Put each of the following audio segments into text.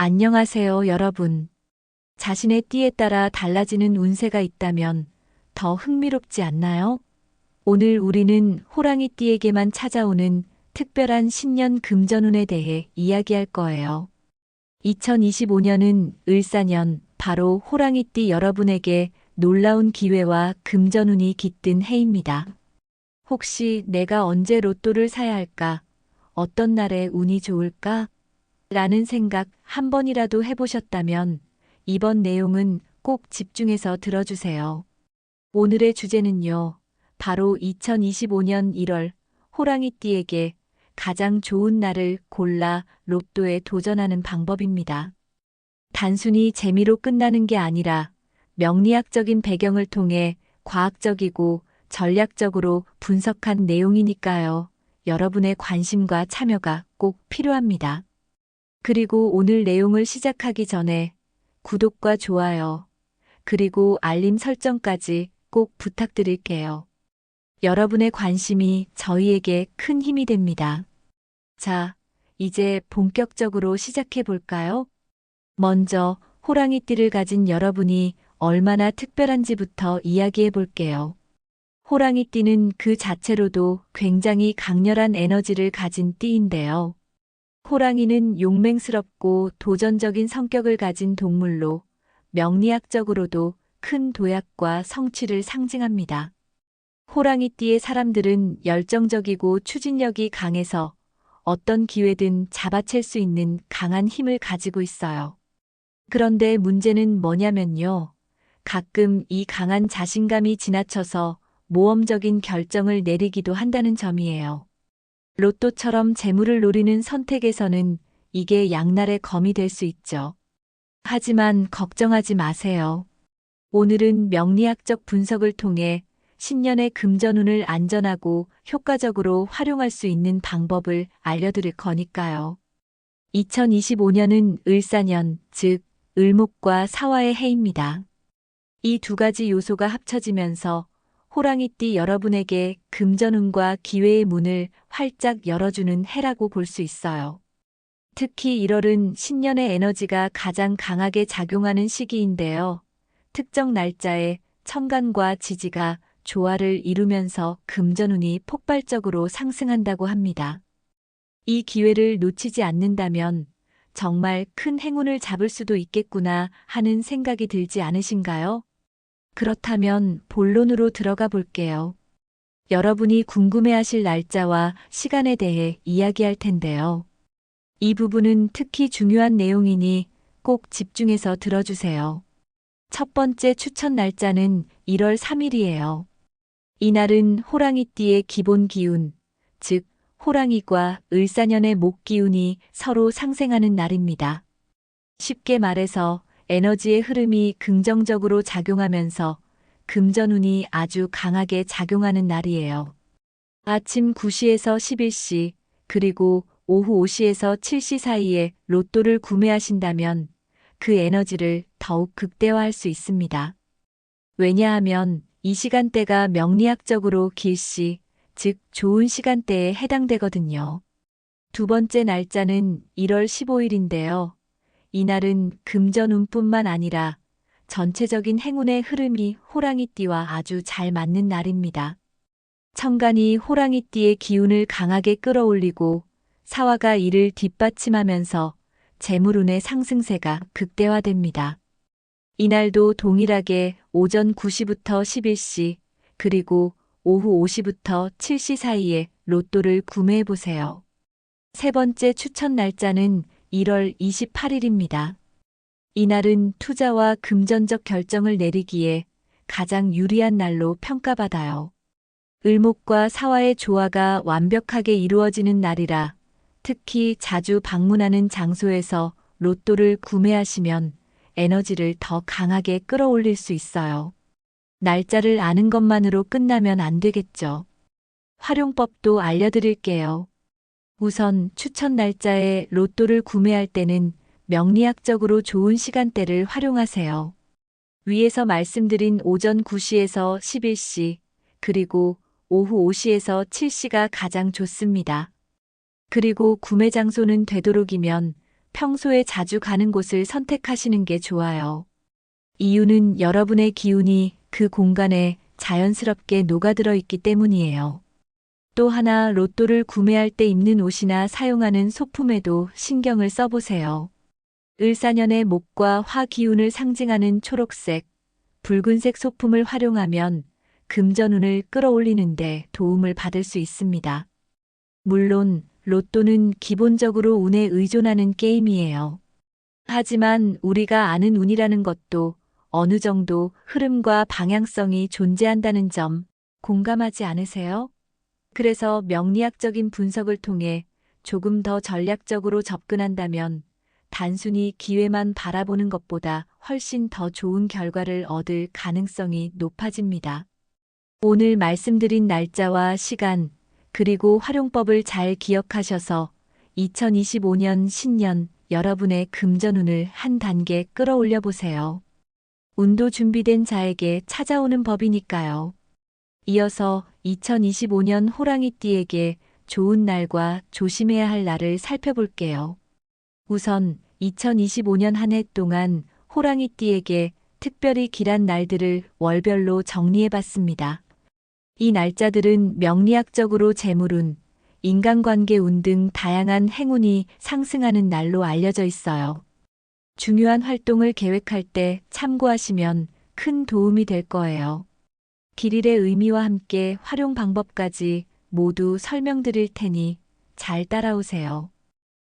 안녕하세요, 여러분. 자신의 띠에 따라 달라지는 운세가 있다면 더 흥미롭지 않나요? 오늘 우리는 호랑이 띠에게만 찾아오는 특별한 신년 금전운에 대해 이야기할 거예요. 2025년은 을사년, 바로 호랑이 띠 여러분에게 놀라운 기회와 금전운이 깃든 해입니다. 혹시 내가 언제 로또를 사야 할까? 어떤 날에 운이 좋을까? 라는 생각 한 번이라도 해보셨다면 이번 내용은 꼭 집중해서 들어주세요. 오늘의 주제는요, 바로 2025년 1월 호랑이띠에게 가장 좋은 날을 골라 로또에 도전하는 방법입니다. 단순히 재미로 끝나는 게 아니라 명리학적인 배경을 통해 과학적이고 전략적으로 분석한 내용이니까요. 여러분의 관심과 참여가 꼭 필요합니다. 그리고 오늘 내용을 시작하기 전에 구독과 좋아요, 그리고 알림 설정까지 꼭 부탁드릴게요. 여러분의 관심이 저희에게 큰 힘이 됩니다. 자, 이제 본격적으로 시작해 볼까요? 먼저 호랑이띠를 가진 여러분이 얼마나 특별한지부터 이야기해 볼게요. 호랑이띠는 그 자체로도 굉장히 강렬한 에너지를 가진 띠인데요. 호랑이는 용맹스럽고 도전적인 성격을 가진 동물로 명리학적으로도 큰 도약과 성취를 상징합니다. 호랑이띠의 사람들은 열정적이고 추진력이 강해서 어떤 기회든 잡아챌 수 있는 강한 힘을 가지고 있어요. 그런데 문제는 뭐냐면요. 가끔 이 강한 자신감이 지나쳐서 모험적인 결정을 내리기도 한다는 점이에요. 로또처럼 재물을 노리는 선택에서는 이게 양날의 검이 될 수 있죠. 하지만 걱정하지 마세요. 오늘은 명리학적 분석을 통해 신년의 금전운을 안전하고 효과적으로 활용할 수 있는 방법을 알려드릴 거니까요. 2025년은 을사년, 즉 을목과 사화의 해입니다. 이 두 가지 요소가 합쳐지면서 호랑이띠 여러분에게 금전운과 기회의 문을 활짝 열어주는 해라고 볼 수 있어요. 특히 1월은 신년의 에너지가 가장 강하게 작용하는 시기인데요. 특정 날짜에 천간과 지지가 조화를 이루면서 금전운이 폭발적으로 상승한다고 합니다. 이 기회를 놓치지 않는다면 정말 큰 행운을 잡을 수도 있겠구나 하는 생각이 들지 않으신가요? 그렇다면 본론으로 들어가 볼게요. 여러분이 궁금해하실 날짜와 시간에 대해 이야기할 텐데요. 이 부분은 특히 중요한 내용이니 꼭 집중해서 들어주세요. 첫 번째 추천 날짜는 1월 3일이에요. 이날은 호랑이띠의 기본 기운, 즉 호랑이과 을사년의 목 기운이 서로 상생하는 날입니다. 쉽게 말해서 에너지의 흐름이 긍정적으로 작용하면서 금전운이 아주 강하게 작용하는 날이에요. 아침 9시에서 11시, 그리고 오후 5시에서 7시 사이에 로또를 구매하신다면 그 에너지를 더욱 극대화할 수 있습니다. 왜냐하면 이 시간대가 명리학적으로 길시, 즉 좋은 시간대에 해당되거든요. 두 번째 날짜는 1월 15일인데요. 이날은 금전운뿐만 아니라 전체적인 행운의 흐름이 호랑이띠와 아주 잘 맞는 날입니다. 천간이 호랑이띠의 기운을 강하게 끌어올리고 사화가 이를 뒷받침하면서 재물운의 상승세가 극대화됩니다. 이날도 동일하게 오전 9시부터 11시, 그리고 오후 5시부터 7시 사이에 로또를 구매해보세요. 세 번째 추천 날짜는 1월 28일입니다. 이날은 투자와 금전적 결정을 내리기에 가장 유리한 날로 평가받아요. 을목과 사화의 조화가 완벽하게 이루어지는 날이라 특히 자주 방문하는 장소에서 로또를 구매하시면 에너지를 더 강하게 끌어올릴 수 있어요. 날짜를 아는 것만으로 끝나면 안 되겠죠. 활용법도 알려드릴게요. 우선 추천 날짜에 로또를 구매할 때는 명리학적으로 좋은 시간대를 활용하세요. 위에서 말씀드린 오전 9시에서 11시, 그리고 오후 5시에서 7시가 가장 좋습니다. 그리고 구매 장소는 되도록이면 평소에 자주 가는 곳을 선택하시는 게 좋아요. 이유는 여러분의 기운이 그 공간에 자연스럽게 녹아들어 있기 때문이에요. 또 하나, 로또를 구매할 때 입는 옷이나 사용하는 소품에도 신경을 써보세요. 을사년의 목과 화 기운을 상징하는 초록색, 붉은색 소품을 활용하면 금전운을 끌어올리는데 도움을 받을 수 있습니다. 물론 로또는 기본적으로 운에 의존하는 게임이에요. 하지만 우리가 아는 운이라는 것도 어느 정도 흐름과 방향성이 존재한다는 점 공감하지 않으세요? 그래서 명리학적인 분석을 통해 조금 더 전략적으로 접근한다면 단순히 기회만 바라보는 것보다 훨씬 더 좋은 결과를 얻을 가능성이 높아집니다. 오늘 말씀드린 날짜와 시간, 그리고 활용법을 잘 기억하셔서 2025년 신년 여러분의 금전운을 한 단계 끌어올려 보세요. 운도 준비된 자에게 찾아오는 법이니까요. 이어서 2025년 호랑이띠에게 좋은 날과 조심해야 할 날을 살펴볼게요. 우선 2025년 한 해 동안 호랑이띠에게 특별히 길한 날들을 월별로 정리해봤습니다. 이 날짜들은 명리학적으로 재물운, 인간관계운 등 다양한 행운이 상승하는 날로 알려져 있어요. 중요한 활동을 계획할 때 참고하시면 큰 도움이 될 거예요. 길일의 의미와 함께 활용 방법까지 모두 설명드릴 테니 잘 따라오세요.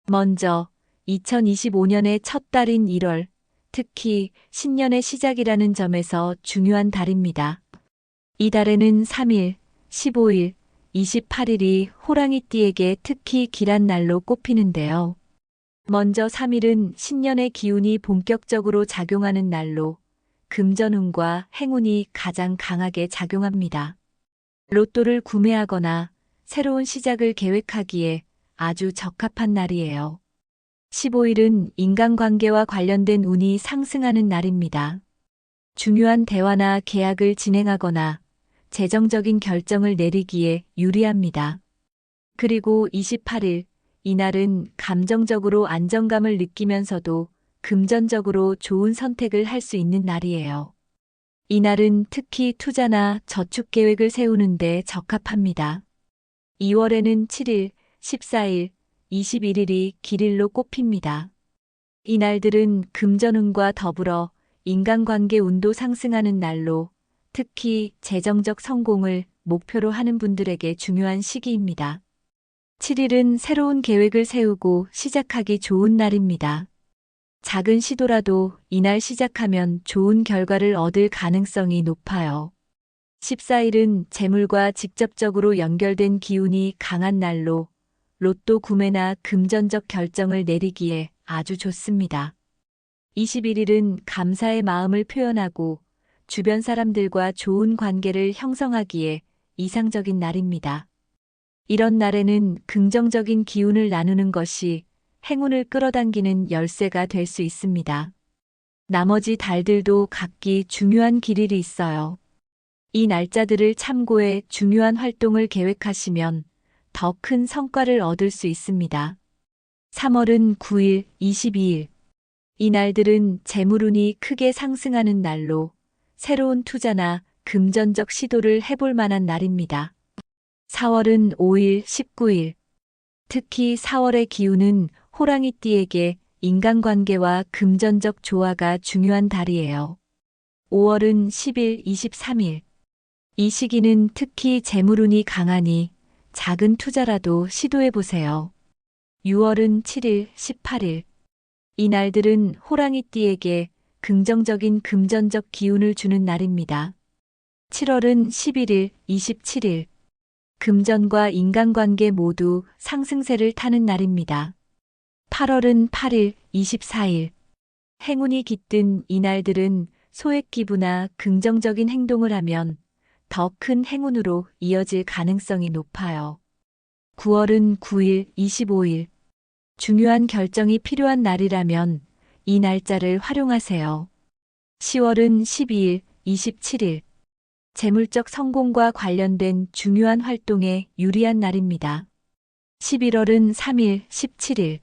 먼저 2025년의 첫 달인 1월, 특히 신년의 시작이라는 점에서 중요한 달입니다. 이 달에는 3일, 15일, 28일이 호랑이띠에게 특히 길한 날로 꼽히는데요. 먼저 3일은 신년의 기운이 본격적으로 작용하는 날로 금전운과 행운이 가장 강하게 작용합니다. 로또를 구매하거나 새로운 시작을 계획하기에 아주 적합한 날이에요. 15일은 인간관계와 관련된 운이 상승하는 날입니다. 중요한 대화나 계약을 진행하거나 재정적인 결정을 내리기에 유리합니다. 그리고 28일, 이날은 감정적으로 안정감을 느끼면서도 금전적으로 좋은 선택을 할 수 있는 날이에요. 이날은 특히 투자나 저축 계획을 세우는데 적합합니다. 2월에는 7일, 14일, 21일이 길일로 꼽힙니다. 이 날들은 금전운과 더불어 인간관계 운도 상승하는 날로 특히 재정적 성공을 목표로 하는 분들에게 중요한 시기입니다. 7일은 새로운 계획을 세우고 시작하기 좋은 날입니다. 작은 시도라도 이날 시작하면 좋은 결과를 얻을 가능성이 높아요. 14일은 재물과 직접적으로 연결된 기운이 강한 날로 로또 구매나 금전적 결정을 내리기에 아주 좋습니다. 21일은 감사의 마음을 표현하고 주변 사람들과 좋은 관계를 형성하기에 이상적인 날입니다. 이런 날에는 긍정적인 기운을 나누는 것이 행운을 끌어당기는 열쇠가 될 수 있습니다. 나머지 달들도 각기 중요한 길일이 있어요. 이 날짜들을 참고해 중요한 활동을 계획하시면 더 큰 성과를 얻을 수 있습니다. 3월은 9일, 22일. 이 날들은 재물운이 크게 상승하는 날로 새로운 투자나 금전적 시도를 해볼 만한 날입니다. 4월은 5일, 19일. 특히 4월의 기운은 호랑이띠에게 인간관계와 금전적 조화가 중요한 달이에요. 5월은 10일, 23일. 이 시기는 특히 재물운이 강하니 작은 투자라도 시도해보세요. 6월은 7일, 18일. 이 날들은 호랑이띠에게 긍정적인 금전적 기운을 주는 날입니다. 7월은 11일, 27일. 금전과 인간관계 모두 상승세를 타는 날입니다. 8월은 8일, 24일. 행운이 깃든 이 날들은 소액 기부나 긍정적인 행동을 하면 더 큰 행운으로 이어질 가능성이 높아요. 9월은 9일, 25일. 중요한 결정이 필요한 날이라면 이 날짜를 활용하세요. 10월은 12일, 27일. 재물적 성공과 관련된 중요한 활동에 유리한 날입니다. 11월은 3일, 17일.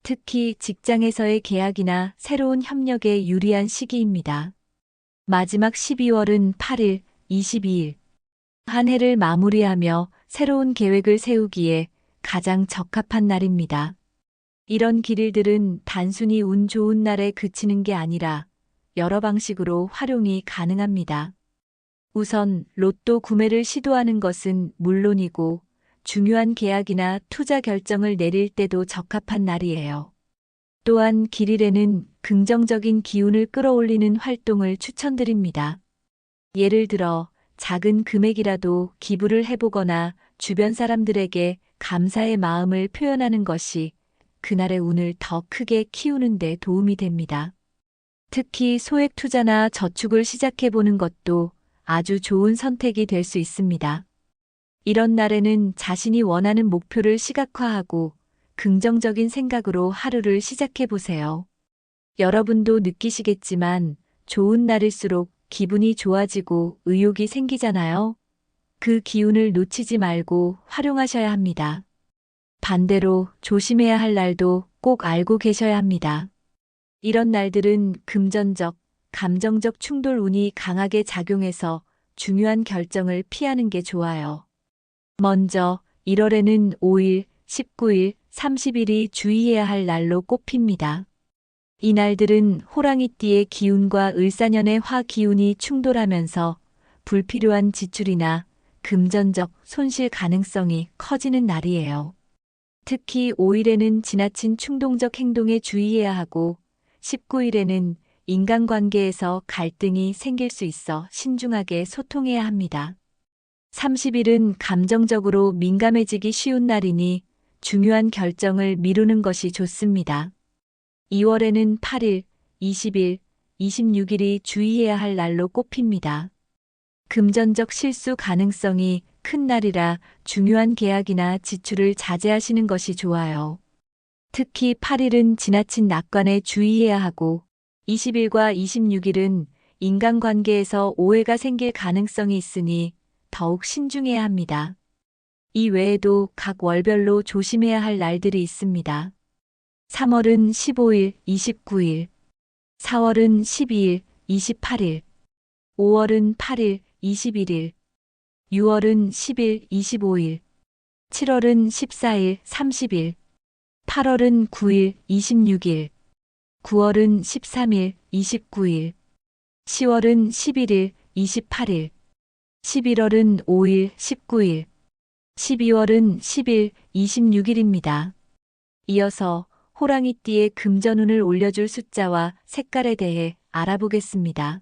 특히 직장에서의 계약이나 새로운 협력에 유리한 시기입니다. 마지막 12월은 8일, 22일. 한 해를 마무리하며 새로운 계획을 세우기에 가장 적합한 날입니다. 이런 길일들은 단순히 운 좋은 날에 그치는 게 아니라 여러 방식으로 활용이 가능합니다. 우선 로또 구매를 시도하는 것은 물론이고 중요한 계약이나 투자 결정을 내릴 때도 적합한 날이에요. 또한 길일에는 긍정적인 기운을 끌어올리는 활동을 추천드립니다. 예를 들어 작은 금액이라도 기부를 해보거나 주변 사람들에게 감사의 마음을 표현하는 것이 그날의 운을 더 크게 키우는 데 도움이 됩니다. 특히 소액 투자나 저축을 시작해보는 것도 아주 좋은 선택이 될 수 있습니다. 이런 날에는 자신이 원하는 목표를 시각화하고 긍정적인 생각으로 하루를 시작해보세요. 여러분도 느끼시겠지만 좋은 날일수록 기분이 좋아지고 의욕이 생기잖아요. 그 기운을 놓치지 말고 활용하셔야 합니다. 반대로 조심해야 할 날도 꼭 알고 계셔야 합니다. 이런 날들은 금전적, 감정적 충돌 운이 강하게 작용해서 중요한 결정을 피하는 게 좋아요. 먼저 1월에는 5일, 19일, 30일이 주의해야 할 날로 꼽힙니다. 이 날들은 호랑이띠의 기운과 을사년의 화 기운이 충돌하면서 불필요한 지출이나 금전적 손실 가능성이 커지는 날이에요. 특히 5일에는 지나친 충동적 행동에 주의해야 하고 19일에는 인간관계에서 갈등이 생길 수 있어 신중하게 소통해야 합니다. 30일은 감정적으로 민감해지기 쉬운 날이니 중요한 결정을 미루는 것이 좋습니다. 2월에는 8일, 20일, 26일이 주의해야 할 날로 꼽힙니다. 금전적 실수 가능성이 큰 날이라 중요한 계약이나 지출을 자제하시는 것이 좋아요. 특히 8일은 지나친 낙관에 주의해야 하고 20일과 26일은 인간관계에서 오해가 생길 가능성이 있으니 더욱 신중해야 합니다. 이 외에도 각 월별로 조심해야 할 날들이 있습니다. 3월은 15일, 29일, 4월은 12일, 28일, 5월은 8일, 21일, 6월은 10일, 25일, 7월은 14일, 30일, 8월은 9일, 26일, 9월은 13일, 29일, 10월은 11일, 28일, 11월은 5일, 19일, 12월은 10일, 26일입니다. 이어서 호랑이띠의 금전운을 올려줄 숫자와 색깔에 대해 알아보겠습니다.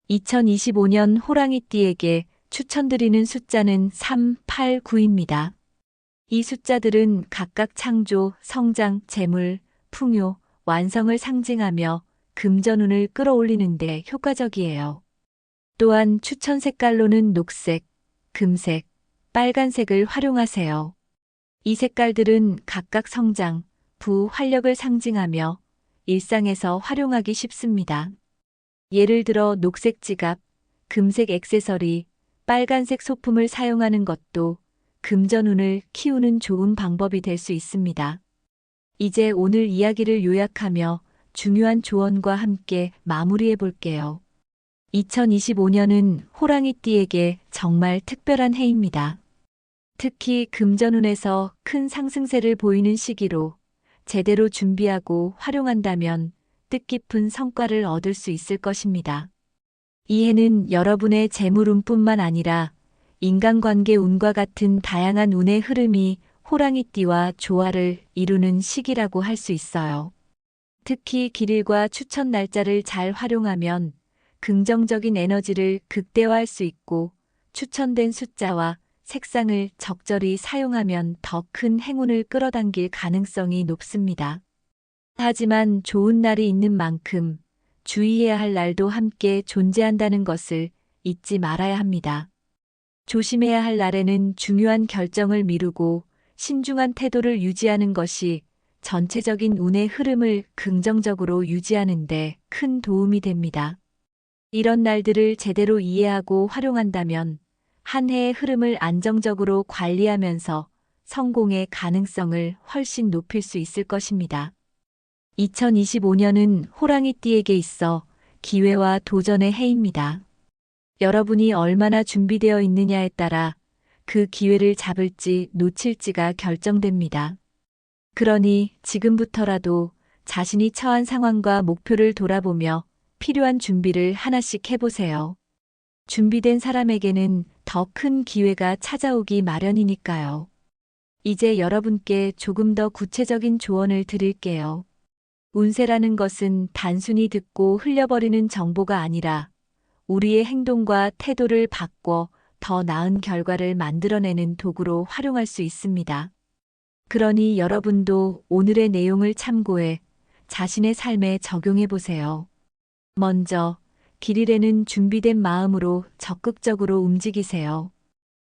2025년 호랑이띠에게 추천드리는 숫자는 3, 8, 9입니다. 이 숫자들은 각각 창조, 성장, 재물, 풍요, 완성을 상징하며 금전운을 끌어올리는 데 효과적이에요. 또한 추천 색깔로는 녹색, 금색, 빨간색을 활용하세요. 이 색깔들은 각각 성장, 활력을 상징하며 일상에서 활용하기 쉽습니다. 예를 들어 녹색 지갑, 금색 액세서리, 빨간색 소품을 사용하는 것도 금전운을 키우는 좋은 방법이 될 수 있습니다. 이제 오늘 이야기를 요약하며 중요한 조언과 함께 마무리해 볼게요. 2025년은 호랑이띠에게 정말 특별한 해입니다. 특히 금전운에서 큰 상승세를 보이는 시기로 제대로 준비하고 활용한다면 뜻깊은 성과를 얻을 수 있을 것입니다. 이 해는 여러분의 재물운뿐만 아니라 인간관계 운과 같은 다양한 운의 흐름이 호랑이띠와 조화를 이루는 시기라고 할 수 있어요. 특히 길일과 추천 날짜를 잘 활용하면 긍정적인 에너지를 극대화할 수 있고 추천된 숫자와 색상을 적절히 사용하면 더 큰 행운을 끌어당길 가능성이 높습니다. 하지만 좋은 날이 있는 만큼 주의해야 할 날도 함께 존재한다는 것을 잊지 말아야 합니다. 조심해야 할 날에는 중요한 결정을 미루고 신중한 태도를 유지하는 것이 전체적인 운의 흐름을 긍정적으로 유지하는 데 큰 도움이 됩니다. 이런 날들을 제대로 이해하고 활용한다면 한 해의 흐름을 안정적으로 관리하면서 성공의 가능성을 훨씬 높일 수 있을 것입니다. 2025년은 호랑이띠에게 있어 기회와 도전의 해입니다. 여러분이 얼마나 준비되어 있느냐에 따라 그 기회를 잡을지 놓칠지가 결정됩니다. 그러니 지금부터라도 자신이 처한 상황과 목표를 돌아보며 필요한 준비를 하나씩 해보세요. 준비된 사람에게는 더 큰 기회가 찾아오기 마련이니까요. 이제 여러분께 조금 더 구체적인 조언을 드릴게요. 운세라는 것은 단순히 듣고 흘려버리는 정보가 아니라 우리의 행동과 태도를 바꿔 더 나은 결과를 만들어내는 도구로 활용할 수 있습니다. 그러니 여러분도 오늘의 내용을 참고해 자신의 삶에 적용해 보세요. 먼저, 길일에는 준비된 마음으로 적극적으로 움직이세요.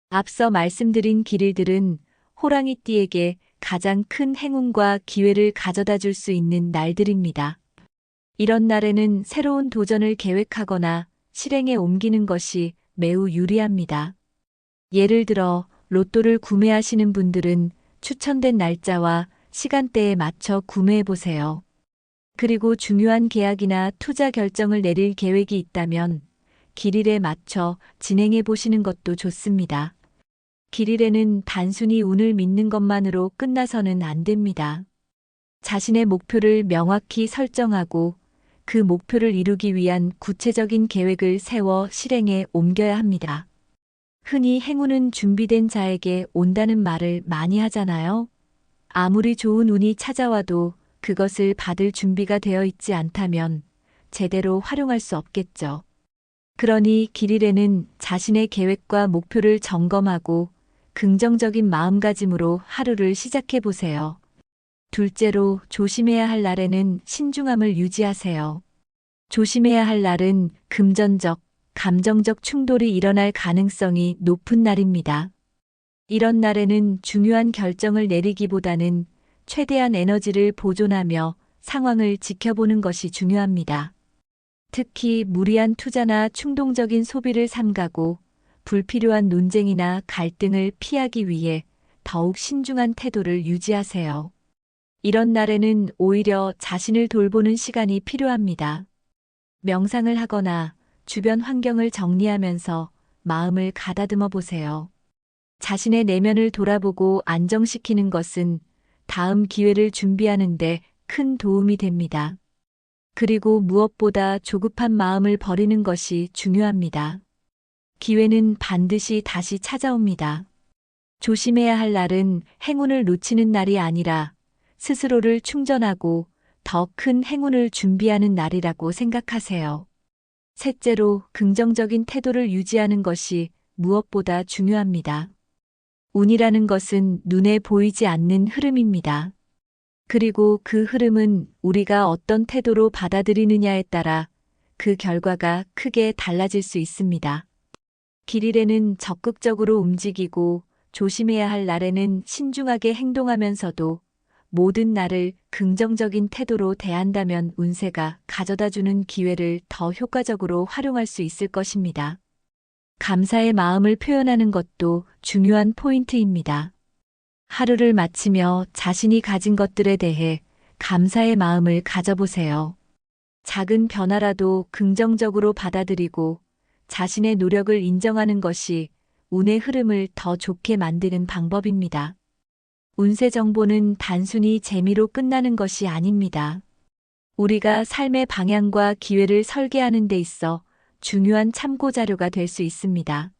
앞서 말씀드린 길일들은 호랑이띠에게 가장 큰 행운과 기회를 가져다 줄 수 있는 날들입니다. 이런 날에는 새로운 도전을 계획하거나 실행에 옮기는 것이 매우 유리합니다. 예를 들어 로또를 구매하시는 분들은 추천된 날짜와 시간대에 맞춰 구매해 보세요. 그리고 중요한 계약이나 투자 결정을 내릴 계획이 있다면 길일에 맞춰 진행해 보시는 것도 좋습니다. 길일에는 단순히 운을 믿는 것만으로 끝나서는 안 됩니다. 자신의 목표를 명확히 설정하고 그 목표를 이루기 위한 구체적인 계획을 세워 실행에 옮겨야 합니다. 흔히 행운은 준비된 자에게 온다는 말을 많이 하잖아요. 아무리 좋은 운이 찾아와도 그것을 받을 준비가 되어 있지 않다면 제대로 활용할 수 없겠죠. 그러니 길일에는 자신의 계획과 목표를 점검하고 긍정적인 마음가짐으로 하루를 시작해 보세요. 둘째로 조심해야 할 날에는 신중함을 유지하세요. 조심해야 할 날은 금전적, 감정적 충돌이 일어날 가능성이 높은 날입니다. 이런 날에는 중요한 결정을 내리기보다는 최대한 에너지를 보존하며 상황을 지켜보는 것이 중요합니다. 특히 무리한 투자나 충동적인 소비를 삼가고 불필요한 논쟁이나 갈등을 피하기 위해 더욱 신중한 태도를 유지하세요. 이런 날에는 오히려 자신을 돌보는 시간이 필요합니다. 명상을 하거나 주변 환경을 정리하면서 마음을 가다듬어 보세요. 자신의 내면을 돌아보고 안정시키는 것은 다음 기회를 준비하는 데 큰 도움이 됩니다. 그리고 무엇보다 조급한 마음을 버리는 것이 중요합니다. 기회는 반드시 다시 찾아옵니다. 조심해야 할 날은 행운을 놓치는 날이 아니라 스스로를 충전하고 더 큰 행운을 준비하는 날이라고 생각하세요. 셋째로 긍정적인 태도를 유지하는 것이 무엇보다 중요합니다. 운이라는 것은 눈에 보이지 않는 흐름입니다. 그리고 그 흐름은 우리가 어떤 태도로 받아들이느냐에 따라 그 결과가 크게 달라질 수 있습니다. 길일에는 적극적으로 움직이고 조심해야 할 날에는 신중하게 행동하면서도 모든 날을 긍정적인 태도로 대한다면 운세가 가져다주는 기회를 더 효과적으로 활용할 수 있을 것입니다. 감사의 마음을 표현하는 것도 중요한 포인트입니다. 하루를 마치며 자신이 가진 것들에 대해 감사의 마음을 가져보세요. 작은 변화라도 긍정적으로 받아들이고 자신의 노력을 인정하는 것이 운의 흐름을 더 좋게 만드는 방법입니다. 운세 정보는 단순히 재미로 끝나는 것이 아닙니다. 우리가 삶의 방향과 기회를 설계하는 데 있어 중요한 참고 자료가 될 수 있습니다.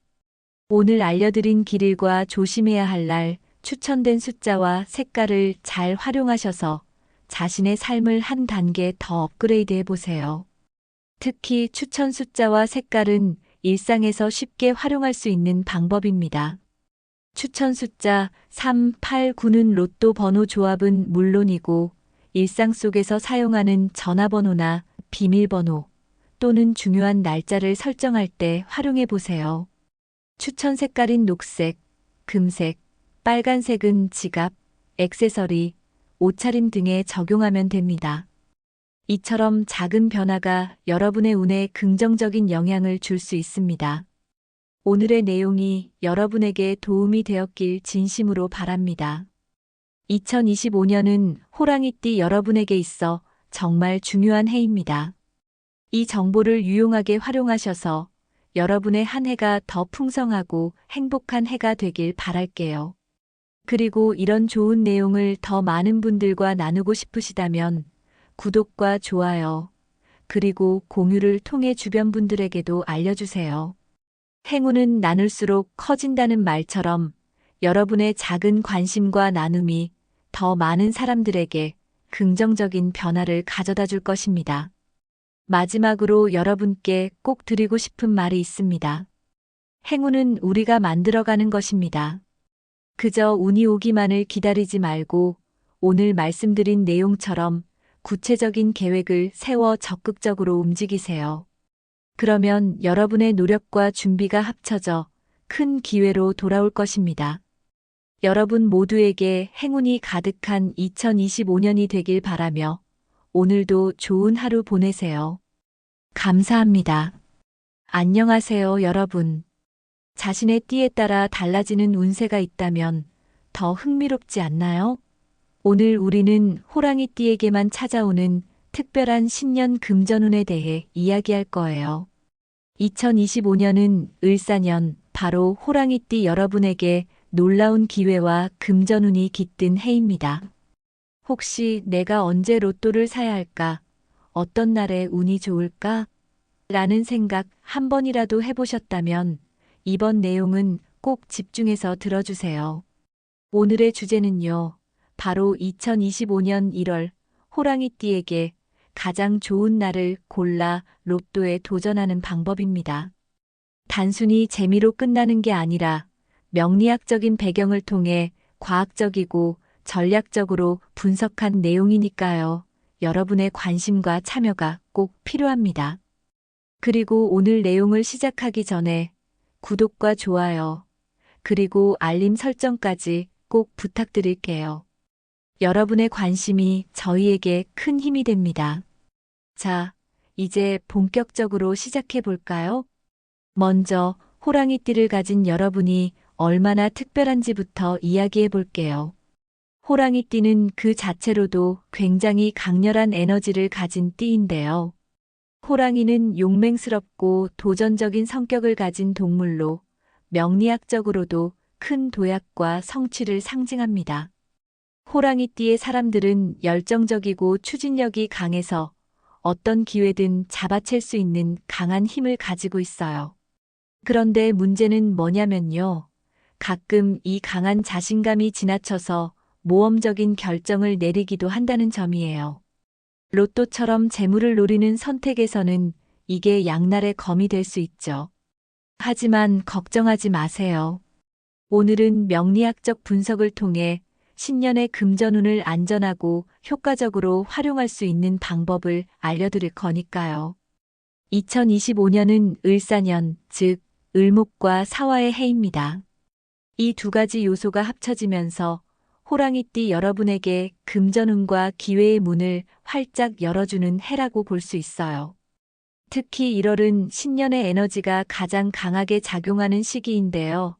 오늘 알려드린 길일과 조심해야 할 날, 추천된 숫자와 색깔을 잘 활용하셔서 자신의 삶을 한 단계 더 업그레이드 해보세요. 특히 추천 숫자와 색깔은 일상에서 쉽게 활용할 수 있는 방법입니다. 추천 숫자 3, 8, 9는 로또 번호 조합은 물론이고 일상 속에서 사용하는 전화번호나 비밀번호 또는 중요한 날짜를 설정할 때 활용해 보세요. 추천 색깔인 녹색, 금색, 빨간색은 지갑, 액세서리, 옷차림 등에 적용하면 됩니다. 이처럼 작은 변화가 여러분의 운에 긍정적인 영향을 줄 수 있습니다. 오늘의 내용이 여러분에게 도움이 되었길 진심으로 바랍니다. 2025년은 호랑이띠 여러분에게 있어 정말 중요한 해입니다. 이 정보를 유용하게 활용하셔서 여러분의 한 해가 더 풍성하고 행복한 해가 되길 바랄게요. 그리고 이런 좋은 내용을 더 많은 분들과 나누고 싶으시다면 구독과 좋아요, 그리고 공유를 통해 주변 분들에게도 알려주세요. 행운은 나눌수록 커진다는 말처럼 여러분의 작은 관심과 나눔이 더 많은 사람들에게 긍정적인 변화를 가져다 줄 것입니다. 마지막으로 여러분께 꼭 드리고 싶은 말이 있습니다. 행운은 우리가 만들어가는 것입니다. 그저 운이 오기만을 기다리지 말고 오늘 말씀드린 내용처럼 구체적인 계획을 세워 적극적으로 움직이세요. 그러면 여러분의 노력과 준비가 합쳐져 큰 기회로 돌아올 것입니다. 여러분 모두에게 행운이 가득한 2025년이 되길 바라며 오늘도 좋은 하루 보내세요. 감사합니다. 안녕하세요, 여러분. 자신의 띠에 따라 달라지는 운세가 있다면 더 흥미롭지 않나요? 오늘 우리는 호랑이띠에게만 찾아오는 특별한 신년 금전운에 대해 이야기할 거예요. 2025년은 을사년, 바로 호랑이띠 여러분에게 놀라운 기회와 금전운이 깃든 해입니다. 혹시 내가 언제 로또를 사야 할까? 어떤 날에 운이 좋을까? 라는 생각 한 번이라도 해보셨다면 이번 내용은 꼭 집중해서 들어주세요. 오늘의 주제는요, 바로 2025년 1월 호랑이띠에게 가장 좋은 날을 골라 로또에 도전하는 방법입니다. 단순히 재미로 끝나는 게 아니라 명리학적인 배경을 통해 과학적이고 전략적으로 분석한 내용이니까요. 여러분의 관심과 참여가 꼭 필요합니다. 그리고 오늘 내용을 시작하기 전에 구독과 좋아요, 그리고 알림 설정까지 꼭 부탁드릴게요. 여러분의 관심이 저희에게 큰 힘이 됩니다. 자, 이제 본격적으로 시작해 볼까요? 먼저 호랑이띠를 가진 여러분이 얼마나 특별한지부터 이야기해 볼게요. 호랑이띠는 그 자체로도 굉장히 강렬한 에너지를 가진 띠인데요. 호랑이는 용맹스럽고 도전적인 성격을 가진 동물로 명리학적으로도 큰 도약과 성취를 상징합니다. 호랑이띠의 사람들은 열정적이고 추진력이 강해서 어떤 기회든 잡아챌 수 있는 강한 힘을 가지고 있어요. 그런데 문제는 뭐냐면요. 가끔 이 강한 자신감이 지나쳐서 모험적인 결정을 내리기도 한다는 점이에요. 로또처럼 재물을 노리는 선택에서는 이게 양날의 검이 될 수 있죠. 하지만 걱정하지 마세요. 오늘은 명리학적 분석을 통해 신년의 금전운을 안전하고 효과적으로 활용할 수 있는 방법을 알려드릴 거니까요. 2025년은 을사년, 즉 을목과 사화의 해입니다. 이 두 가지 요소가 합쳐지면서 호랑이띠 여러분에게 금전운과 기회의 문을 활짝 열어주는 해라고 볼 수 있어요. 특히 1월은 신년의 에너지가 가장 강하게 작용하는 시기인데요.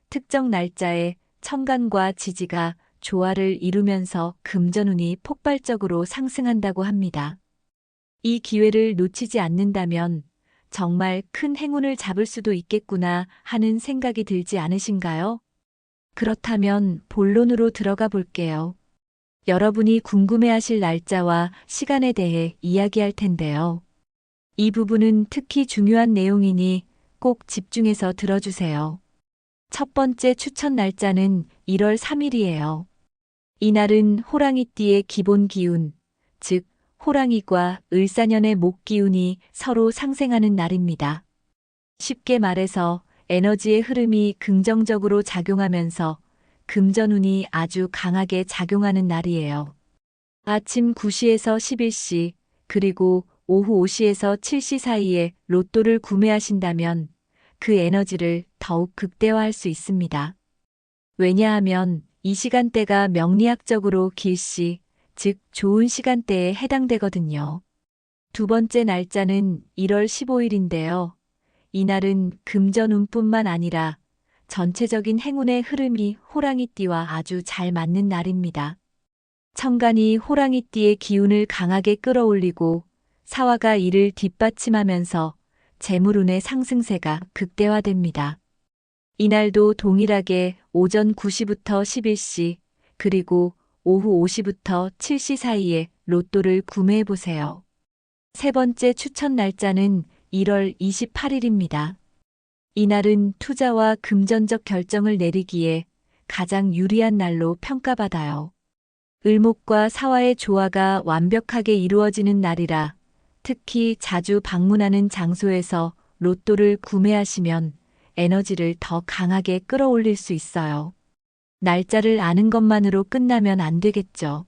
특정 날짜에 천간과 지지가 조화를 이루면서 금전운이 폭발적으로 상승한다고 합니다. 이 기회를 놓치지 않는다면 정말 큰 행운을 잡을 수도 있겠구나 하는 생각이 들지 않으신가요? 그렇다면 본론으로 들어가 볼게요. 여러분이 궁금해하실 날짜와 시간에 대해 이야기할 텐데요. 이 부분은 특히 중요한 내용이니 꼭 집중해서 들어주세요. 첫 번째 추천 날짜는 1월 3일이에요. 이날은 호랑이띠의 기본 기운, 즉 호랑이과 을사년의 목 기운이 서로 상생하는 날입니다. 쉽게 말해서 에너지의 흐름이 긍정적으로 작용하면서 금전운이 아주 강하게 작용하는 날이에요. 아침 9시에서 11시, 그리고 오후 5시에서 7시 사이에 로또를 구매하신다면 그 에너지를 더욱 극대화할 수 있습니다. 왜냐하면 이 시간대가 명리학적으로 길시, 즉 좋은 시간대에 해당되거든요. 두 번째 날짜는 1월 15일인데요. 이날은 금전운뿐만 아니라 전체적인 행운의 흐름이 호랑이띠와 아주 잘 맞는 날입니다. 천간이 호랑이띠의 기운을 강하게 끌어올리고 사화가 이를 뒷받침하면서 재물운의 상승세가 극대화됩니다. 이날도 동일하게 오전 9시부터 11시 그리고 오후 5시부터 7시 사이에 로또를 구매해 보세요. 세 번째 추천 날짜는 1월 28일입니다. 이날은 투자와 금전적 결정을 내리기에 가장 유리한 날로 평가받아요. 을목과 사화의 조화가 완벽하게 이루어지는 날이라 특히 자주 방문하는 장소에서 로또를 구매하시면 에너지를 더 강하게 끌어올릴 수 있어요. 날짜를 아는 것만으로 끝나면 안 되겠죠.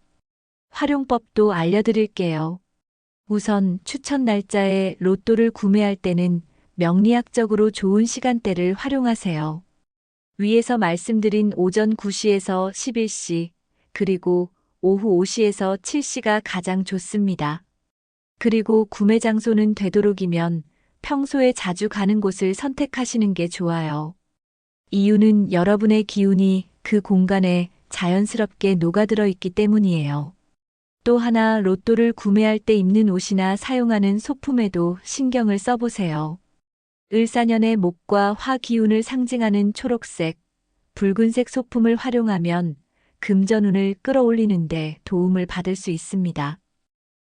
활용법도 알려드릴게요. 우선 추천 날짜에 로또를 구매할 때는 명리학적으로 좋은 시간대를 활용하세요. 위에서 말씀드린 오전 9시에서 11시, 그리고 오후 5시에서 7시가 가장 좋습니다. 그리고 구매 장소는 되도록이면 평소에 자주 가는 곳을 선택하시는 게 좋아요. 이유는 여러분의 기운이 그 공간에 자연스럽게 녹아들어 있기 때문이에요. 또 하나 로또를 구매할 때 입는 옷이나 사용하는 소품에도 신경을 써보세요. 을사년의 목과 화 기운을 상징하는 초록색, 붉은색 소품을 활용하면 금전운을 끌어올리는데 도움을 받을 수 있습니다.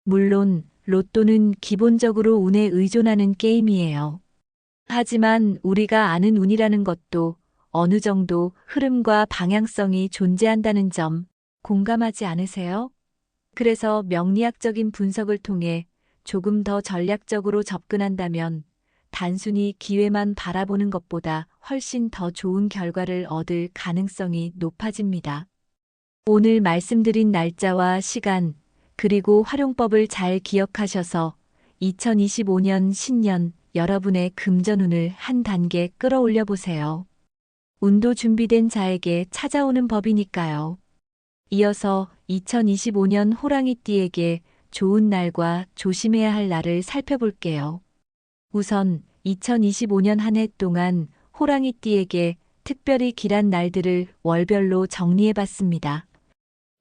물론 로또는 기본적으로 운에 의존하는 게임이에요. 하지만 우리가 아는 운이라는 것도 어느 정도 흐름과 방향성이 존재한다는 점 공감하지 않으세요? 그래서 명리학적인 분석을 통해 조금 더 전략적으로 접근한다면 단순히 기회만 바라보는 것보다 훨씬 더 좋은 결과를 얻을 가능성이 높아집니다. 오늘 말씀드린 날짜와 시간, 그리고 활용법을 잘 기억하셔서 2025년 신년 여러분의 금전운을 한 단계 끌어올려 보세요. 운도 준비된 자에게 찾아오는 법이니까요. 이어서 2025년 호랑이띠에게 좋은 날과 조심해야 할 날을 살펴볼게요. 우선 2025년 한 해 동안 호랑이띠에게 특별히 길한 날들을 월별로 정리해봤습니다.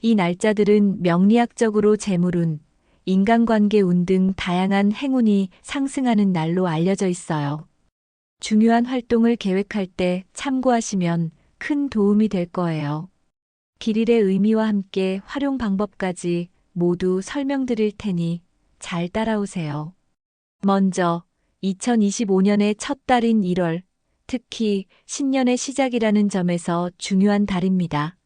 이 날짜들은 명리학적으로 재물운, 인간관계운 등 다양한 행운이 상승하는 날로 알려져 있어요. 중요한 활동을 계획할 때 참고하시면 큰 도움이 될 거예요. 길일의 의미와 함께 활용 방법까지 모두 설명드릴 테니 잘 따라오세요. 먼저 2025년의 첫 달인 1월, 특히 신년의 시작이라는 점에서 중요한 달입니다.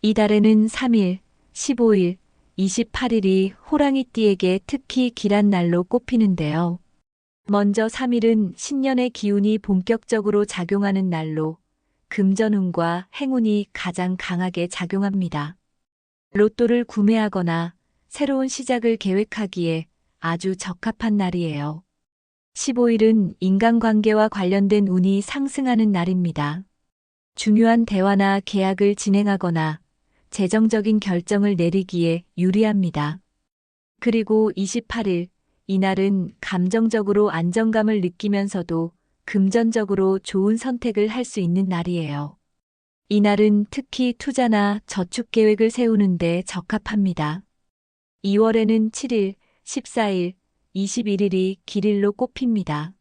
이 달에는 3일, 15일, 28일이 호랑이띠에게 특히 길한 날로 꼽히는데요. 먼저 3일은 신년의 기운이 본격적으로 작용하는 날로 금전운과 행운이 가장 강하게 작용합니다. 로또를 구매하거나 새로운 시작을 계획하기에 아주 적합한 날이에요. 15일은 인간관계와 관련된 운이 상승하는 날입니다. 중요한 대화나 계약을 진행하거나 재정적인 결정을 내리기에 유리합니다. 그리고 28일, 이날은 감정적으로 안정감을 느끼면서도 금전적으로 좋은 선택을 할 수 있는 날이에요. 이날은 특히 투자나 저축 계획을 세우는데 적합합니다. 2월에는 7일, 14일, 21일이 길일로 꼽힙니다.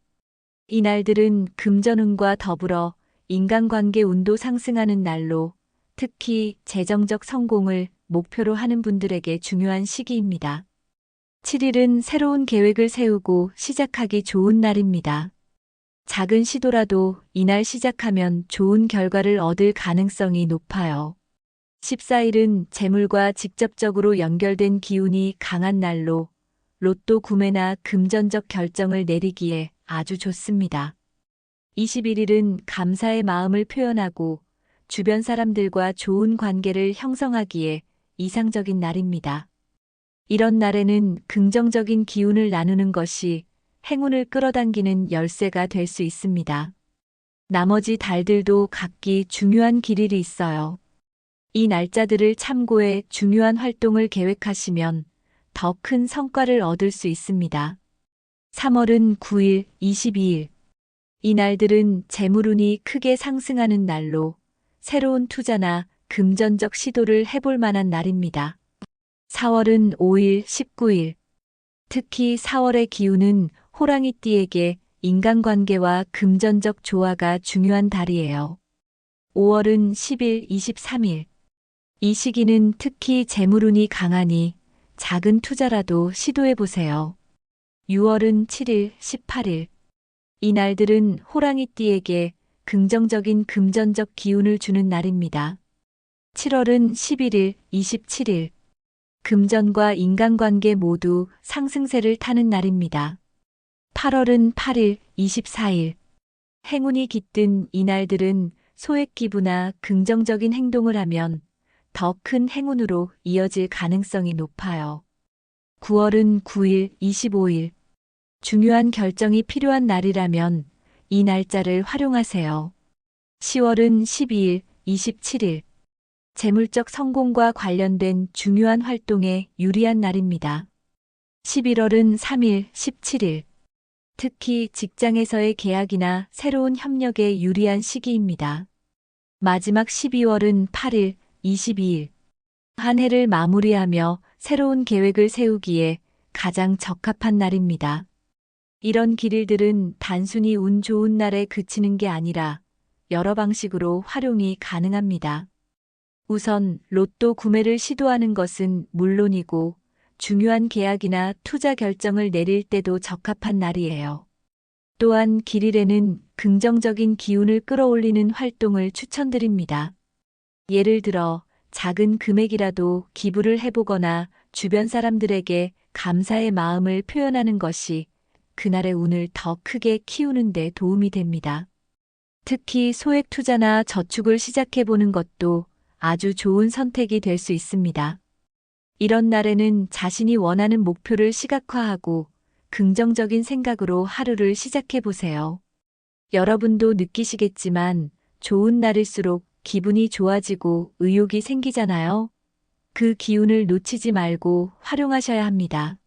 이 날들은 금전운과 더불어 인간관계 운도 상승하는 날로 특히 재정적 성공을 목표로 하는 분들에게 중요한 시기입니다. 7일은 새로운 계획을 세우고 시작하기 좋은 날입니다. 작은 시도라도 이날 시작하면 좋은 결과를 얻을 가능성이 높아요. 14일은 재물과 직접적으로 연결된 기운이 강한 날로 로또 구매나 금전적 결정을 내리기에 아주 좋습니다. 21일은 감사의 마음을 표현하고 주변 사람들과 좋은 관계를 형성하기에 이상적인 날입니다. 이런 날에는 긍정적인 기운을 나누는 것이 행운을 끌어당기는 열쇠가 될 수 있습니다. 나머지 달들도 각기 중요한 길일이 있어요. 이 날짜들을 참고해 중요한 활동을 계획하시면 더 큰 성과를 얻을 수 있습니다. 3월은 9일, 22일. 이 날들은 재물운이 크게 상승하는 날로 새로운 투자나 금전적 시도를 해볼 만한 날입니다. 4월은 5일, 19일. 특히 4월의 기운은 호랑이띠에게 인간관계와 금전적 조화가 중요한 달이에요. 5월은 10일, 23일. 이 시기는 특히 재물운이 강하니 작은 투자라도 시도해보세요. 6월은 7일, 18일. 이 날들은 호랑이띠에게 긍정적인 금전적 기운을 주는 날입니다. 7월은 11일, 27일. 금전과 인간관계 모두 상승세를 타는 날입니다. 8월은 8일, 24일. 행운이 깃든 이 날들은 소액 기부나 긍정적인 행동을 하면 더 큰 행운으로 이어질 가능성이 높아요. 9월은 9일, 25일. 중요한 결정이 필요한 날이라면 이 날짜를 활용하세요. 10월은 12일, 27일. 재물적 성공과 관련된 중요한 활동에 유리한 날입니다. 11월은 3일, 17일. 특히 직장에서의 계약이나 새로운 협력에 유리한 시기입니다. 마지막 12월은 8일, 22일. 한 해를 마무리하며 새로운 계획을 세우기에 가장 적합한 날입니다. 이런 길일들은 단순히 운 좋은 날에 그치는 게 아니라 여러 방식으로 활용이 가능합니다. 우선 로또 구매를 시도하는 것은 물론이고 중요한 계약이나 투자 결정을 내릴 때도 적합한 날이에요. 또한 길일에는 긍정적인 기운을 끌어올리는 활동을 추천드립니다. 예를 들어 작은 금액이라도 기부를 해보거나 주변 사람들에게 감사의 마음을 표현하는 것이 그날의 운을 더 크게 키우는 데 도움이 됩니다. 특히 소액 투자나 저축을 시작해보는 것도 아주 좋은 선택이 될 수 있습니다. 이런 날에는 자신이 원하는 목표를 시각화하고 긍정적인 생각으로 하루를 시작해보세요. 여러분도 느끼시겠지만 좋은 날일수록 기분이 좋아지고 의욕이 생기잖아요. 그 기운을 놓치지 말고 활용하셔야 합니다.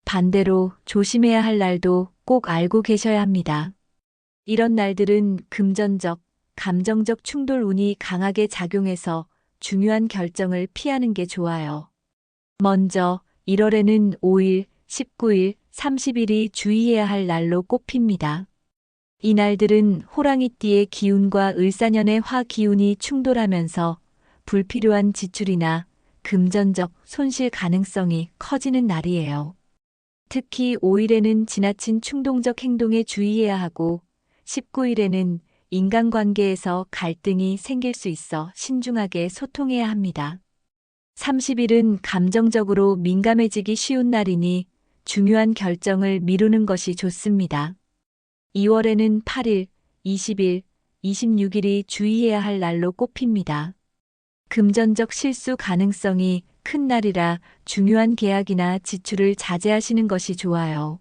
반대로 조심해야 할 날도 꼭 알고 계셔야 합니다. 이런 날들은 금전적, 감정적 충돌 운이 강하게 작용해서 중요한 결정을 피하는 게 좋아요. 먼저 1월에는 5일, 19일, 30일이 주의해야 할 날로 꼽힙니다. 이 날들은 호랑이띠의 기운과 을사년의 화 기운이 충돌하면서 불필요한 지출이나 금전적 손실 가능성이 커지는 날이에요. 특히 5일에는 지나친 충동적 행동에 주의해야 하고 19일에는 인간관계에서 갈등이 생길 수 있어 신중하게 소통해야 합니다. 30일은 감정적으로 민감해지기 쉬운 날이니 중요한 결정을 미루는 것이 좋습니다. 2월에는 8일, 20일, 26일이 주의해야 할 날로 꼽힙니다. 금전적 실수 가능성이 큰 날이라 중요한 계약이나 지출을 자제하시는 것이 좋아요.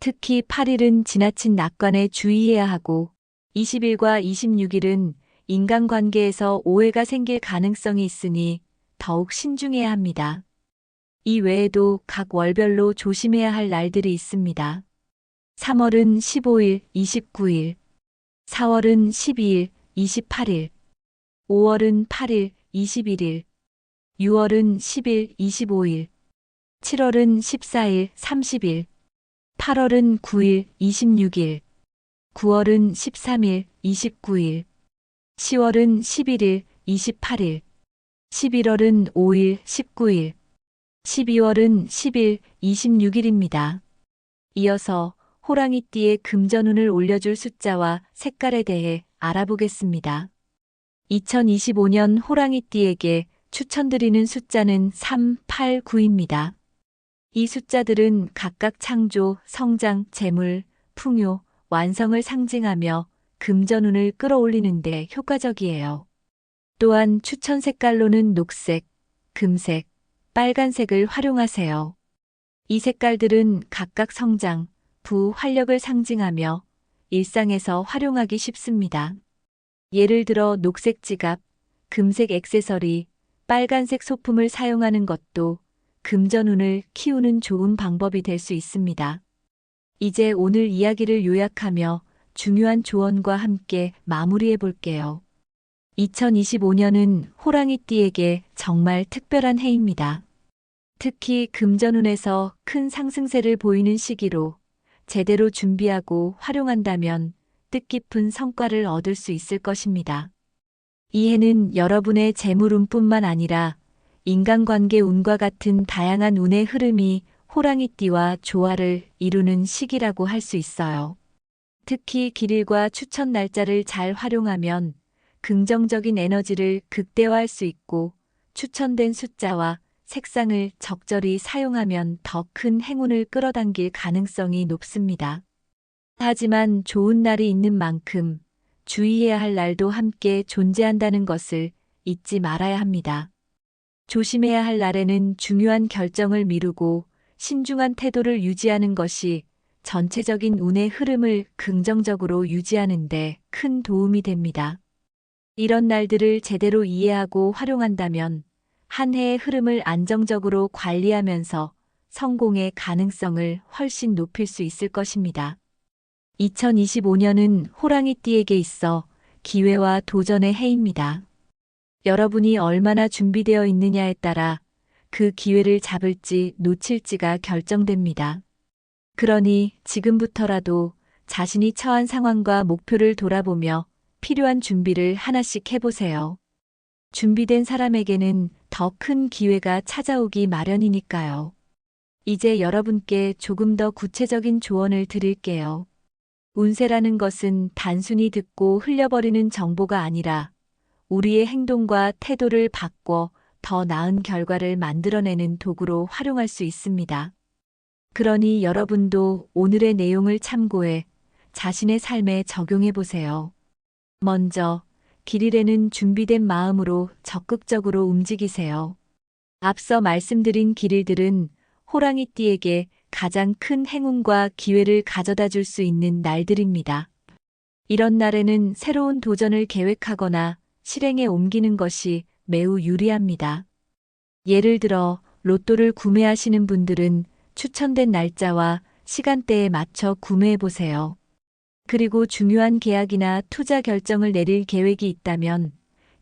특히 8일은 지나친 낙관에 주의해야 하고 20일과 26일은 인간관계에서 오해가 생길 가능성이 있으니 더욱 신중해야 합니다. 이 외에도 각 월별로 조심해야 할 날들이 있습니다. 3월은 15일, 29일, 4월은 12일, 28일, 5월은 8일, 21일, 6월은 10일, 25일, 7월은 14일, 30일, 8월은 9일, 26일, 9월은 13일, 29일, 10월은 11일, 28일, 11월은 5일, 19일, 12월은 10일, 26일입니다. 이어서 호랑이띠의 금전운을 올려줄 숫자와 색깔에 대해 알아보겠습니다. 2025년 호랑이띠에게 추천드리는 숫자는 3, 8, 9입니다. 이 숫자들은 각각 창조, 성장, 재물, 풍요, 완성을 상징하며 금전운을 끌어올리는 데 효과적이에요. 또한 추천 색깔로는 녹색, 금색, 빨간색을 활용하세요. 이 색깔들은 각각 성장, 활력을 상징하며 일상에서 활용하기 쉽습니다. 예를 들어 녹색 지갑, 금색 액세서리, 빨간색 소품을 사용하는 것도 금전운을 키우는 좋은 방법이 될 수 있습니다. 이제 오늘 이야기를 요약하며 중요한 조언과 함께 마무리해 볼게요. 2025년은 호랑이띠에게 정말 특별한 해입니다. 특히 금전운에서 큰 상승세를 보이는 시기로 제대로 준비하고 활용한다면 뜻깊은 성과를 얻을 수 있을 것입니다. 이 해는 여러분의 재물운뿐만 아니라 인간관계 운과 같은 다양한 운의 흐름이 호랑이띠와 조화를 이루는 시기라고 할 수 있어요. 특히 길일과 추천 날짜를 잘 활용하면 긍정적인 에너지를 극대화할 수 있고, 추천된 숫자와 색상을 적절히 사용하면 더 큰 행운을 끌어당길 가능성이 높습니다. 하지만 좋은 날이 있는 만큼 주의해야 할 날도 함께 존재한다는 것을 잊지 말아야 합니다. 조심해야 할 날에는 중요한 결정을 미루고 신중한 태도를 유지하는 것이 전체적인 운의 흐름을 긍정적으로 유지하는 데 큰 도움이 됩니다. 이런 날들을 제대로 이해하고 활용한다면 한 해의 흐름을 안정적으로 관리하면서 성공의 가능성을 훨씬 높일 수 있을 것입니다. 2025년은 호랑이띠에게 있어 기회와 도전의 해입니다. 여러분이 얼마나 준비되어 있느냐에 따라 그 기회를 잡을지 놓칠지가 결정됩니다. 그러니 지금부터라도 자신이 처한 상황과 목표를 돌아보며 필요한 준비를 하나씩 해보세요. 준비된 사람에게는 더 큰 기회가 찾아오기 마련이니까요. 이제 여러분께 조금 더 구체적인 조언을 드릴게요. 운세라는 것은 단순히 듣고 흘려버리는 정보가 아니라 우리의 행동과 태도를 바꿔 더 나은 결과를 만들어내는 도구로 활용할 수 있습니다. 그러니 여러분도 오늘의 내용을 참고해 자신의 삶에 적용해 보세요. 먼저, 길일에는 준비된 마음으로 적극적으로 움직이세요. 앞서 말씀드린 길일들은 호랑이띠에게 가장 큰 행운과 기회를 가져다 줄 수 있는 날들입니다. 이런 날에는 새로운 도전을 계획하거나 실행에 옮기는 것이 매우 유리합니다. 예를 들어 로또를 구매하시는 분들은 추천된 날짜와 시간대에 맞춰 구매해 보세요. 그리고 중요한 계약이나 투자 결정을 내릴 계획이 있다면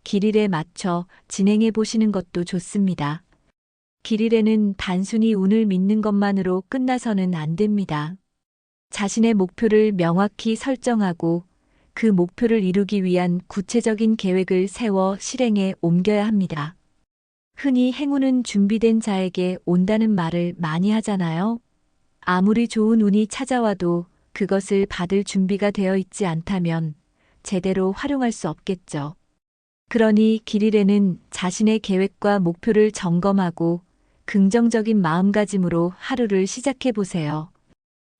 길일에 맞춰 진행해 보시는 것도 좋습니다. 길일에는 단순히 운을 믿는 것만으로 끝나서는 안 됩니다. 자신의 목표를 명확히 설정하고 그 목표를 이루기 위한 구체적인 계획을 세워 실행에 옮겨야 합니다. 흔히 행운은 준비된 자에게 온다는 말을 많이 하잖아요. 아무리 좋은 운이 찾아와도 그것을 받을 준비가 되어 있지 않다면 제대로 활용할 수 없겠죠. 그러니 길일에는 자신의 계획과 목표를 점검하고 긍정적인 마음가짐으로 하루를 시작해 보세요.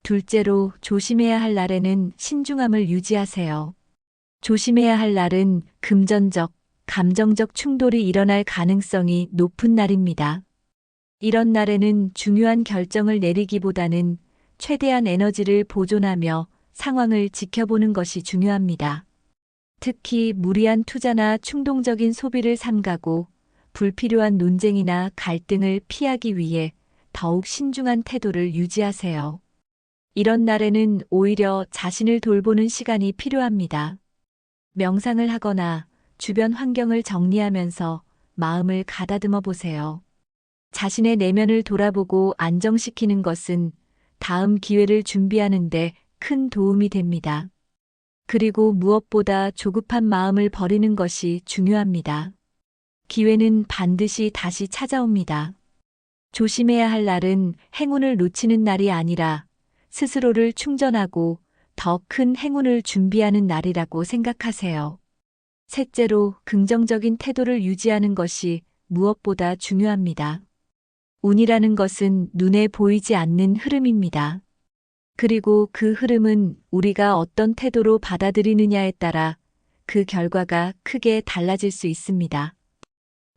둘째로, 조심해야 할 날에는 신중함을 유지하세요. 조심해야 할 날은 금전적, 감정적 충돌이 일어날 가능성이 높은 날입니다. 이런 날에는 중요한 결정을 내리기보다는 최대한 에너지를 보존하며 상황을 지켜보는 것이 중요합니다. 특히 무리한 투자나 충동적인 소비를 삼가고 불필요한 논쟁이나 갈등을 피하기 위해 더욱 신중한 태도를 유지하세요. 이런 날에는 오히려 자신을 돌보는 시간이 필요합니다. 명상을 하거나 주변 환경을 정리하면서 마음을 가다듬어 보세요. 자신의 내면을 돌아보고 안정시키는 것은 다음 기회를 준비하는 데 큰 도움이 됩니다. 그리고 무엇보다 조급한 마음을 버리는 것이 중요합니다. 기회는 반드시 다시 찾아옵니다. 조심해야 할 날은 행운을 놓치는 날이 아니라 스스로를 충전하고 더 큰 행운을 준비하는 날이라고 생각하세요. 셋째로, 긍정적인 태도를 유지하는 것이 무엇보다 중요합니다. 운이라는 것은 눈에 보이지 않는 흐름입니다. 그리고 그 흐름은 우리가 어떤 태도로 받아들이느냐에 따라 그 결과가 크게 달라질 수 있습니다.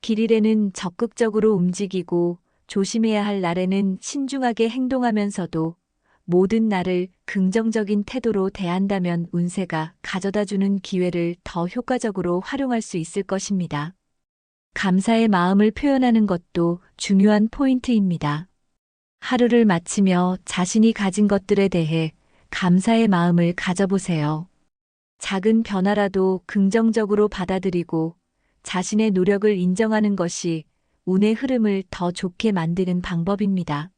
길일에는 적극적으로 움직이고 조심해야 할 날에는 신중하게 행동하면서도 모든 날을 긍정적인 태도로 대한다면 운세가 가져다주는 기회를 더 효과적으로 활용할 수 있을 것입니다. 감사의 마음을 표현하는 것도 중요한 포인트입니다. 하루를 마치며 자신이 가진 것들에 대해 감사의 마음을 가져보세요. 작은 변화라도 긍정적으로 받아들이고 자신의 노력을 인정하는 것이 운의 흐름을 더 좋게 만드는 방법입니다.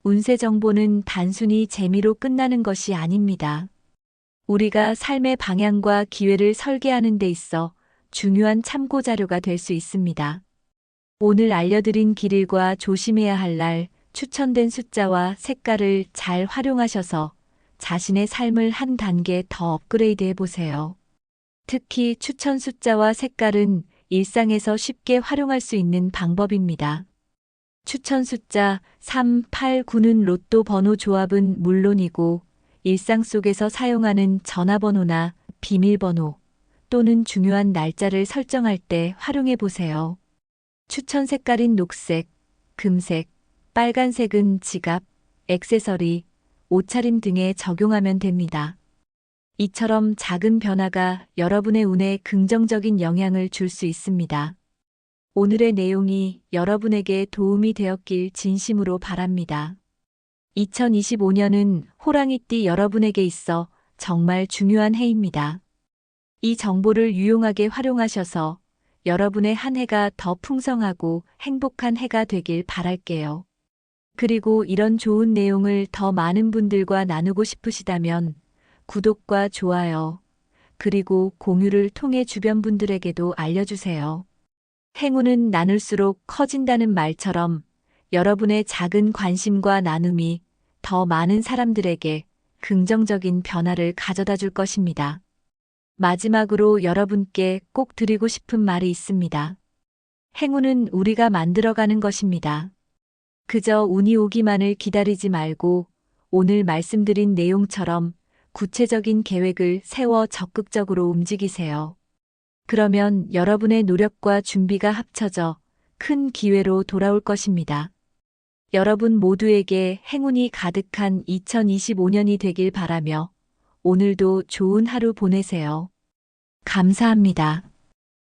운세 정보는 단순히 재미로 끝나는 것이 아닙니다. 우리가 삶의 방향과 기회를 설계하는 데 있어 중요한 참고 자료가 될 수 있습니다. 오늘 알려드린 길일과 조심해야 할 날, 추천된 숫자와 색깔을 잘 활용하셔서 자신의 삶을 한 단계 더 업그레이드 해보세요. 특히 추천 숫자와 색깔은 일상에서 쉽게 활용할 수 있는 방법입니다. 추천 숫자 3, 8, 9는 로또 번호 조합은 물론이고 일상 속에서 사용하는 전화번호나 비밀번호 또는 중요한 날짜를 설정할 때 활용해 보세요. 추천 색깔인 녹색, 금색, 빨간색은 지갑, 액세서리, 옷차림 등에 적용하면 됩니다. 이처럼 작은 변화가 여러분의 운에 긍정적인 영향을 줄 수 있습니다. 오늘의 내용이 여러분에게 도움이 되었길 진심으로 바랍니다. 2025년은 호랑이띠 여러분에게 있어 정말 중요한 해입니다. 이 정보를 유용하게 활용하셔서 여러분의 한 해가 더 풍성하고 행복한 해가 되길 바랄게요. 그리고 이런 좋은 내용을 더 많은 분들과 나누고 싶으시다면 구독과 좋아요, 그리고 공유를 통해 주변 분들에게도 알려주세요. 행운은 나눌수록 커진다는 말처럼 여러분의 작은 관심과 나눔이 더 많은 사람들에게 긍정적인 변화를 가져다 줄 것입니다. 마지막으로 여러분께 꼭 드리고 싶은 말이 있습니다. 행운은 우리가 만들어가는 것입니다. 그저 운이 오기만을 기다리지 말고 오늘 말씀드린 내용처럼 구체적인 계획을 세워 적극적으로 움직이세요. 그러면 여러분의 노력과 준비가 합쳐져 큰 기회로 돌아올 것입니다. 여러분 모두에게 행운이 가득한 2025년이 되길 바라며 오늘도 좋은 하루 보내세요. 감사합니다.